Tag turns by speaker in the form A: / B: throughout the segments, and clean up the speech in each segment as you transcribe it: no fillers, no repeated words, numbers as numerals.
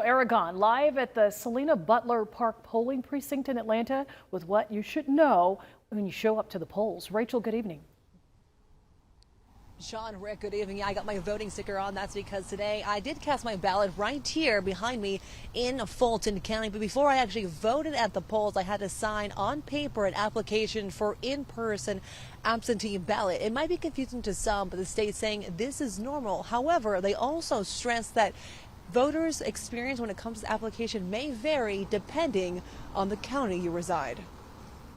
A: Aragon live at the Selena Butler Park polling precinct in Atlanta with what you should know when you show up to the polls. Rachel, good evening.
B: Sean, Rick, good evening. Yeah, I got my voting sticker on. That's because today I did cast my ballot right here behind me in Fulton County. But before I actually voted at the polls, I had to sign on paper an application for in-person absentee ballot. It might be confusing to some, but the state's saying this is normal. However, they also stress that voters' experience when it comes to application may vary depending on the county you reside.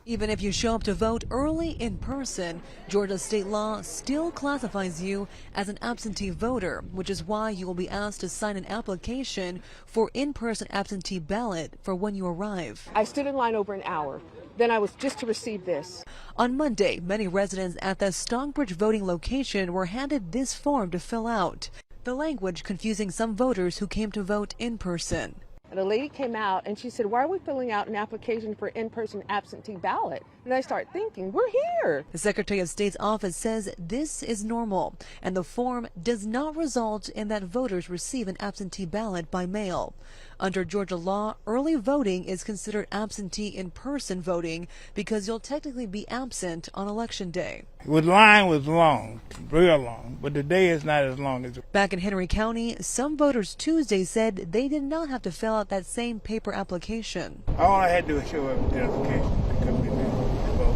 B: Even if you show up to vote early in person, Georgia state law still classifies you as an absentee voter, which is why you will be asked to sign an application for in-person absentee ballot for when you arrive.
C: I stood in line over an hour. Then I was just to receive this.
B: On Monday, many residents at the Stockbridge voting location were handed this form to fill out. The language confusing some voters who came to vote in person.
C: And a lady came out and she said, "Why are we filling out an application for in-person absentee ballot?" And I start thinking, we're here.
B: The Secretary of State's office says this is normal, and the form does not result in that voters receive an absentee ballot by mail. Under Georgia law, early voting is considered absentee in-person voting because you'll technically be absent on Election Day.
D: The line was long, real long, but the day is not as long as.
B: Back in Henry County, some voters Tuesday said they did not have to fill out that same paper application.
D: All I had to do was show up with the application to come in there and vote.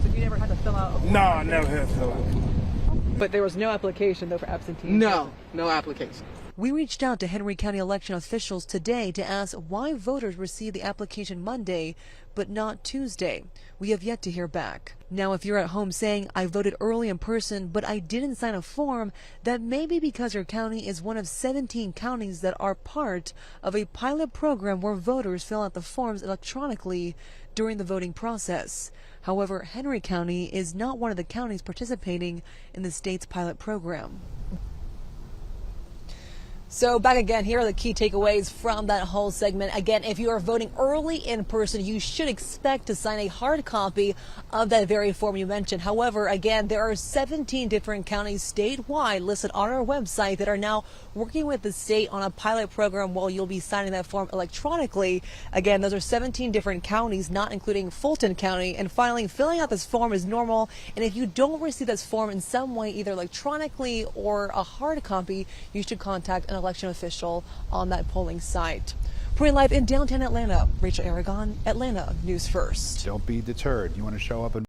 B: So you never had to fill out?
D: No, I never had to fill out.
B: But there was no application, though, for absentee?
C: No application.
B: We reached out to Henry County election officials today to ask why voters received the application Monday, but not Tuesday. We have yet to hear back. Now, if you're at home saying, I voted early in person, but I didn't sign a form, that may be because your county is one of 17 counties that are part of a pilot program where voters fill out the forms electronically during the voting process. However, Henry County is not one of the counties participating in the state's pilot program. So back again, here are the key takeaways from that whole segment. Again, if you are voting early in person, you should expect to sign a hard copy of that very form you mentioned. However, again, there are 17 different counties statewide listed on our website that are now working with the state on a pilot program while you'll be signing that form electronically. Again, those are 17 different counties, not including Fulton County. And finally, filling out this form is normal. And if you don't receive this form in some way, either electronically or a hard copy, you should contact an election official on that polling site. Reporting live in downtown Atlanta, Rachel Aragon, Atlanta News First.
E: Don't be deterred. You want to show up and